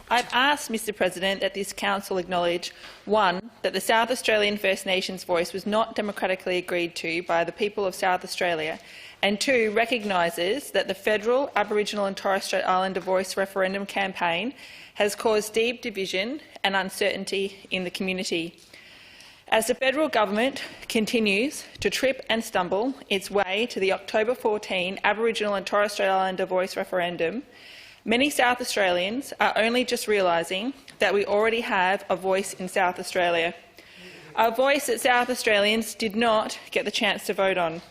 I've asked, Mr President, that this Council acknowledge 1. That the South Australian First Nations voice was not democratically agreed to by the people of South Australia, and 2. Recognises that the federal Aboriginal and Torres Strait Islander voice referendum campaign has caused deep division and uncertainty in the community. As the federal government continues to trip and stumble its way to the October 14 Aboriginal and Torres Strait Islander voice referendum, many South Australians are only just realising that we already have a voice in South Australia, a voice that South Australians did not get the chance to vote on,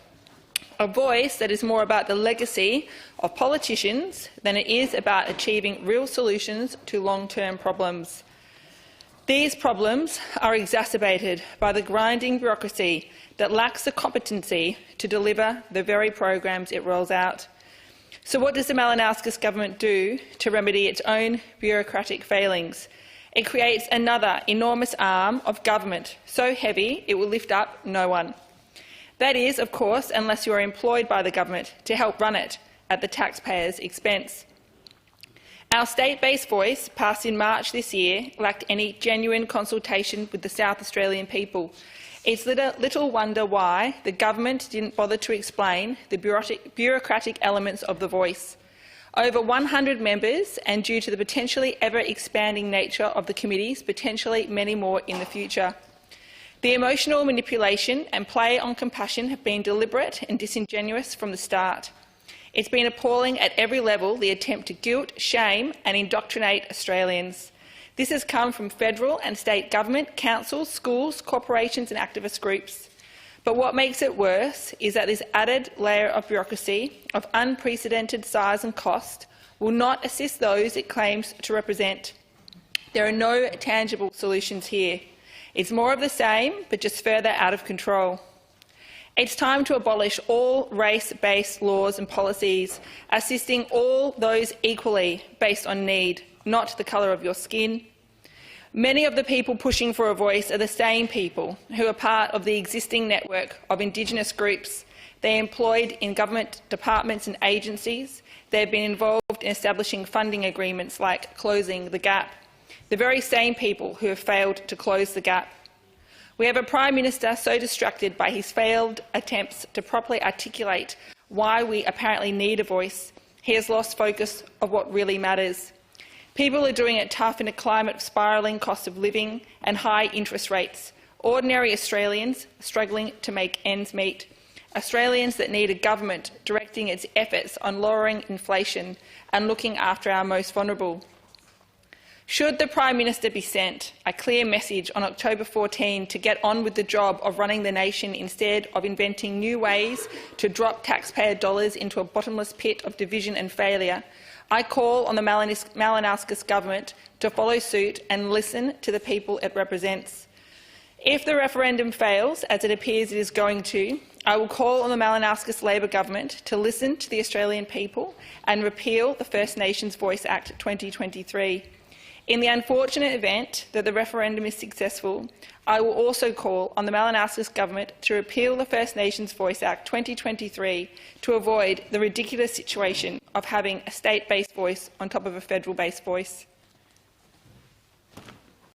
a voice that is more about the legacy of politicians than it is about achieving real solutions to long-term problems. These problems are exacerbated by the grinding bureaucracy that lacks the competency to deliver the very programs it rolls out. So what does the Malinauskas government do to remedy its own bureaucratic failings? It creates another enormous arm of government, so heavy it will lift up no one. That is, of course, unless you are employed by the government to help run it at the taxpayer's expense. Our state-based voice, passed in March this year, lacked any genuine consultation with the South Australian people. It's little wonder why the government didn't bother to explain the bureaucratic elements of the voice. Over 100 members, and due to the potentially ever-expanding nature of the committees, potentially many more in the future. The emotional manipulation and play on compassion have been deliberate and disingenuous from the start. It's been appalling at every level, the attempt to guilt, shame and indoctrinate Australians. This has come from federal and state government, councils, schools, corporations and activist groups. But what makes it worse is that this added layer of bureaucracy of unprecedented size and cost will not assist those it claims to represent. There are no tangible solutions here. It's more of the same, but just further out of control. It's time to abolish all race-based laws and policies, assisting all those equally based on need, not the colour of your skin. Many of the people pushing for a voice are the same people who are part of the existing network of Indigenous groups. They are employed in government departments and agencies. They have been involved in establishing funding agreements like Closing the Gap. The very same people who have failed to close the gap. We have a Prime Minister so distracted by his failed attempts to properly articulate why we apparently need a voice, he has lost focus of what really matters. People are doing it tough in a climate of spiralling cost of living and high interest rates. Ordinary Australians struggling to make ends meet. Australians that need a government directing its efforts on lowering inflation and looking after our most vulnerable. Should the Prime Minister be sent a clear message on October 14 to get on with the job of running the nation instead of inventing new ways to drop taxpayer dollars into a bottomless pit of division and failure, I call on the Malinauskas government to follow suit and listen to the people it represents. If the referendum fails, as it appears it is going to, I will call on the Malinauskas Labor government to listen to the Australian people and repeal the First Nations Voice Act 2023. In the unfortunate event that the referendum is successful, I will also call on the Malinauskas government to repeal the First Nations Voice Act 2023 to avoid the ridiculous situation of having a state-based voice on top of a federal-based voice.